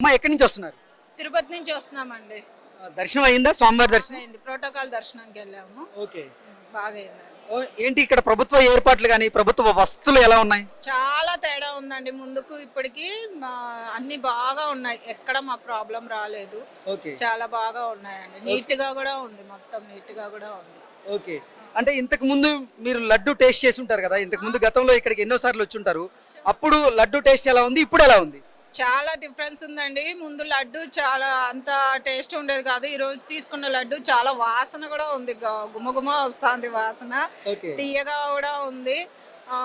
అమ్మ ఎక్కడి నుంచి వస్తున్నారు? తిరుపతి నుంచి వస్తున్నామండి. దర్శనం అయిందా? స్వామివారి దర్శనం అయింది. ప్రోటోకాల్ దర్శనానికి వెళ్ళాము. ఓకే. బాగా అయిందండి. ఏంటి ఇక్కడ ప్రభుత్వ ఏర్పాట్లు కానీ ప్రభుత్వ వసతులు ఎలా ఉన్నాయి? చాలా తేడా ఉందండి. ముందుకు ఇప్పటికి అన్ని బాగా ఉన్నాయి. ఎక్కడ మాకు ప్రాబ్లం రాలేదు. ఓకే. చాలా బాగా ఉన్నాయండి. నీట్ గా కూడా ఉంది. మొత్తం నీట్ గా కూడా ఉంది. ఓకే. అంటే ఇంతకు ముందు మీరు లడ్డు టేస్ట్ చేసి ఉంటారు కదా, ఇంతకు ముందు గతంలో ఇక్కడికి ఎన్నో సార్లు వచ్చి ఉంటారు. అప్పుడు లడ్డు టేస్ట్ ఎలా ఉంది, ఇప్పుడు ఎలా ఉంది? చాలా డిఫరెన్స్ ఉందండి. ముందు లడ్డు చాలా అంత టేస్ట్ ఉండేది కాదు. ఈ రోజు తీసుకున్న లడ్డు చాలా వాసన కూడా ఉంది. గుమగుమ వస్తుంది వాసన. ఓకే. తీయగా కూడా ఉంది. ఆ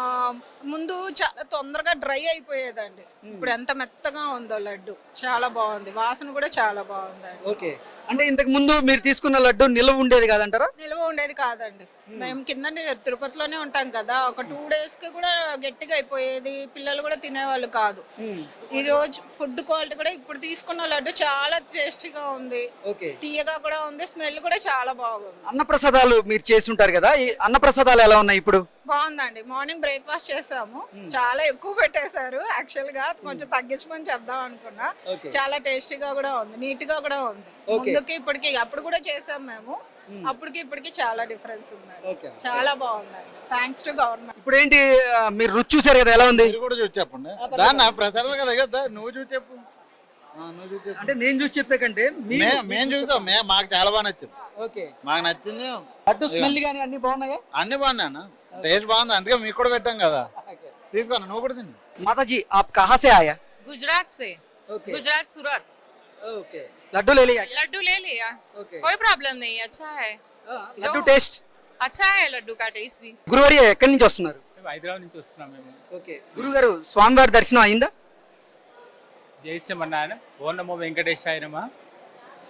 ముందు చాలా తొందరగా డ్రై అయిపోయేదండి. ఇప్పుడు ఎంత మెత్తగా ఉందో లడ్డు. చాలా బాగుంది. వాసన కూడా చాలా బాగుందండి. ఓకే. అంటే ఇంతకు ముందు మీరు తీసుకున్న లడ్డు నిల్వ ఉండేది కాదంటారా? నిల్వ ఉండేది కాదండి. మేము కింద తిరుపతిలోనే ఉంటాం కదా, ఒక 2 days కి కూడా గట్టిగా అయిపోయేది. పిల్లలు కూడా తినేవాళ్ళు కాదు. ఈ రోజు ఫుడ్ క్వాలిటీ కూడా ఇప్పుడు తీసుకున్న లడ్డు చాలా టేస్టీగా ఉంది. ఓకే. తీయగా కూడా ఉంది. స్మెల్ కూడా చాలా బాగుంది. అన్నప్రసాదాలు మీరు చేసి ఉంటారు కదా, ఈ అన్నప్రసాదాలు ఎలా ఉన్నాయి ఇప్పుడు? బాగుందండి. మార్నింగ్ బ్రేక్ఫాస్ట్ చేసాము. చాలా ఎక్కువ పెట్టేశారు. యాక్చువల్ గా కొంచెం తగ్గించమని చెప్దాం అనుకున్నా. చాలా టేస్టీగా కూడా ఉంది. నీట్ గా కూడా ఉంది. ముందుకి ఇప్పటికి అప్పుడు కూడా చేసాం మేము. అప్పటికి ఇప్పటికి చాలా డిఫరెన్స్ ఉందండి. చాలా బాగుందండి. Thanks to government. ఇప్పుడు ఏంటి, మీరు రుచి చూసారు కదా, ఎలా ఉంది? మీరు కూడా చూసి చెప్పండి. దాన్ని ప్రసాదం కదా కదా, నువ్వు చూసి చెప్పు. నువ్వు చూసి చెప్పు. అంటే నేను చూసి చెప్పే కంటే మేము చూసాం. మాకు చాలా బాగా నచ్చింది. ఓకే. మాకు నచ్చింది. లడ్డు స్మెల్ కానీ అన్ని బాగున్నాయా? అన్ని బాగున్నాయి. టేస్ట్ బాగుంది, అందుకే మీకు కూడా పెట్టాం కదా. తీసుకోండి, నువ్వు కూడా తిని. माताजी आप कहाँ से आया? गुजरात से। ओके. गुजरात सूरत। ओके. लड्डू ले लिया? लड्डू ले लिया। ओके. कोई प्रॉब्लम नहीं, अच्छा है। लड्डू टेस्ट अच्छा है लड्डू का टेस्ट भी। గురువారి ఎక్కడి నుంచి వస్తున్నారు? మేము హైదరాబాద్ నుంచి వస్తున్నాం మేము. ఓకే. గురుగారు స్వామివారి దర్శనం అయిందా? జై శ్రీమన్నారాయణ. ఓం నమో వెంకటేశాయ నమః.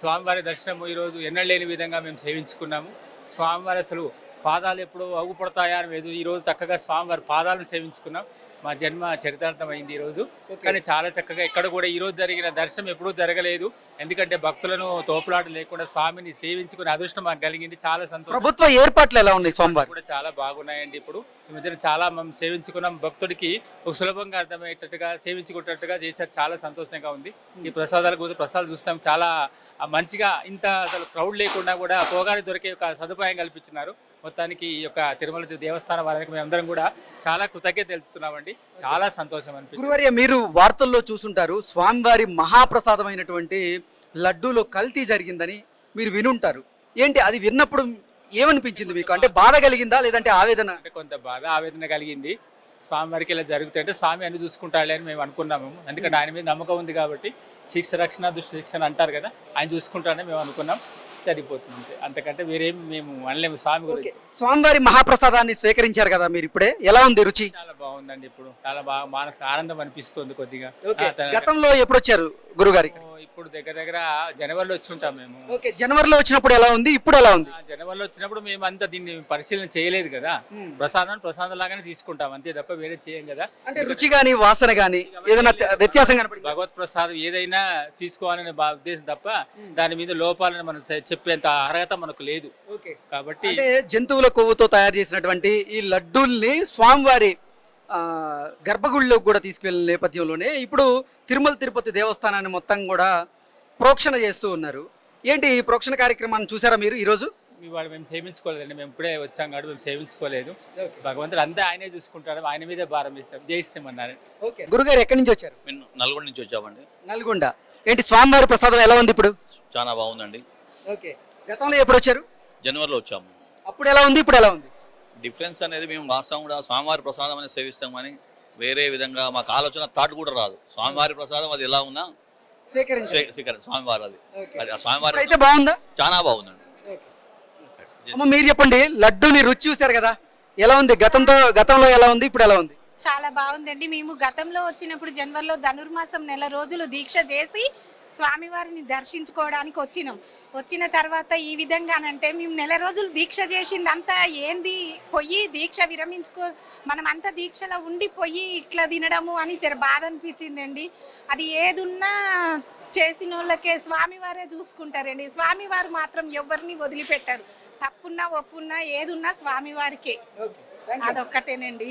స్వామివారి దర్శనము ఈరోజు ఎన్నడలేని విధంగా మేము సేవించుకున్నాము. స్వామివారి అసలు పాదాలు ఎప్పుడు అగుపడతాయా అని ఈరోజు చక్కగా స్వామివారి పాదాలను సేవించుకున్నాం. మా జన్మ చరితార్థమైంది ఈరోజు. కానీ చాలా చక్కగా ఎక్కడ కూడా ఈరోజు జరిగిన దర్శనం ఎప్పుడూ జరగలేదు. ఎందుకంటే భక్తులను తోపులాట లేకుండా స్వామిని సేవించుకునే అదృష్టం మాకు కలిగింది. చాలా సంతోషం. ప్రభుత్వ ఏర్పాట్లు ఎలా ఉన్నాయి? స్వామివారి కూడా చాలా బాగున్నాయండి. ఇప్పుడు ఈ మధ్యన చాలా మనం సేవించుకున్నాం. భక్తుడికి ఒక సులభంగా అర్థమయ్యేటట్టుగా సేవించుకున్నట్టుగా చేశారు. చాలా సంతోషంగా ఉంది. ఈ ప్రసాదాల గురించి ప్రసాదాలు చూస్తాం చాలా మంచిగా. ఇంత అసలు క్రౌడ్ లేకుండా కూడా పోగానే దొరికే ఒక సదుపాయం కల్పించినారు. మొత్తానికి ఈ యొక్క తిరుమల దేవస్థానం వారికి మేమందరం కూడా చాలా కృతజ్ఞత తెలుపుతున్నామండి. చాలా సంతోషం అనిపిస్తుంది. గురువారి మీరు వార్తల్లో చూసుంటారు, స్వామివారి మహాప్రసాదమైనటువంటి లడ్డూలో కల్తీ జరిగిందని మీరు వినుంటారు. ఏంటి అది విన్నప్పుడు ఏమనిపించింది మీకు? అంటే బాధ కలిగిందా లేదంటే ఆవేదన? అంటే కొంత బాధ ఆవేదన కలిగింది. స్వామివారికి ఇలా జరుగుతాయంటే స్వామి అన్ని చూసుకుంటాడులే అని మేము అనుకున్నాము. ఎందుకంటే ఆయన మీద నమ్మకం ఉంది కాబట్టి. శిక్ష రక్షణ దుష్ట శిక్షణ అంటారు కదా, ఆయన చూసుకుంటాడని మేము అనుకున్నాం. సరిపోతుంది, అంతకంటే వేరేం మేము అనలేము. స్వామి గురించి స్వామివారి మహాప్రసాదాన్ని స్వీకరించారు కదా మీరు, ఇప్పుడే ఎలా ఉంది రుచి? చాలా బాగుందండి. ఇప్పుడు చాలా బాగా మానసిక ఆనందం అనిపిస్తుంది కొద్దిగా. గతంలో ఎప్పుడు వచ్చారు గురుగారి? ఇప్పుడు దగ్గర దగ్గర జనవరిలో వచ్చి ఉంటాం మేము. ఓకే. జనవరిలో వచ్చినప్పుడు ఎలా ఉంది, ఇప్పుడు ఎలా ఉంది? జనవరిలో వచ్చినప్పుడు మేము అంతా దీన్ని పరిశీలన చేయలేదు కదా. ప్రసాదం లాగానే తీసుకుంటాం అంతే తప్ప వేరే చేయం కదా. అంటే రుచి గాని వాసన గాని ఏదైనా వ్యత్యాసం కనపడిందా? భగవత్ ప్రసాదం ఏదైనా తీసుకోవాలనే ఉద్దేశం తప్ప దాని మీద లోపాలని మనం చెప్పేంత అర్హత మనకు లేదు. కాబట్టి అంటే జంతువుల కొవ్వుతో తయారు చేసినటువంటి ఈ లడ్డూల్ని స్వామివారి గర్భగుడిలో కూడా తీసుకెళ్లిన నేపథ్యంలోనే ఇప్పుడు తిరుమల తిరుపతి దేవస్థానాన్ని మొత్తం కూడా ప్రోక్షణ చేస్తూ ఉన్నారు. ఏంటి ఈ ప్రోక్షణ కార్యక్రమాన్ని చూసారా మీరు ఈరోజు? ఇవాళ మేము సేవించుకోలేదండి. మేము ఇప్పుడే వచ్చాం కాబట్టి మేము సేవించుకోలేదు. భగవంతుడు అంతా ఆయనే చూసుకుంటాడు, ఆయన మీదే భారం ఇస్తాం. జై శ్రీమన్నారాయణ. ఓకే. గురుగారు ఎక్కడి నుంచి వచ్చారు? నల్గొండ నుంచి వచ్చామండి. నల్గొండ. ఏంటి స్వామివారి ప్రసాదం ఎలా ఉంది ఇప్పుడు? చాలా బాగుందండి. ఓకే. గతంలో ఎప్పుడు వచ్చారు? జనవరిలో వచ్చాము. అప్పుడు ఎలా ఉంది, ఇప్పుడు ఎలా ఉంది? డిఫరెన్స్ అనేది మేము వాస్తవం కూడా స్వామివారి ప్రసాదం అనేది సేవిస్తాం కానీ వేరే విధంగా మాకు ఆలోచన థాట్ కూడా రాదు. స్వామివారి ప్రసాదం అది ఎలా ఉన్నా స్వామివారి అది స్వామివారి అయితే బాగుందా? చాలా బాగుందండి. అమ్మ మీరు చెప్పండి, లడ్డూని రుచి చూసారు కదా, ఎలా ఉంది? గతంలో ఎలా ఉంది, ఇప్పుడు ఎలా ఉంది? చాలా బాగుందండి. మేము గతంలో వచ్చినప్పుడు జనవరిలో ధనుర్మాసం నెల రోజులు దీక్ష చేసి స్వామివారిని దర్శించుకోవడానికి వచ్చిన తర్వాత ఈ విధంగానంటే మేము నెల రోజులు దీక్ష చేసిందంతా ఏంది, పొయ్యి దీక్ష మనం అంత దీక్షలో ఉండిపోయి ఇట్లా తినడము అని జర బాధ అనిపించిందండి. అది ఏదున్నా చేసిన వాళ్ళకే స్వామివారే చూసుకుంటారండి. స్వామివారు మాత్రం ఎవరిని వదిలిపెట్టారు. తప్పున్నా ఒప్పున్నా ఏదున్నా స్వామివారికే. అదొక్కటేనండి.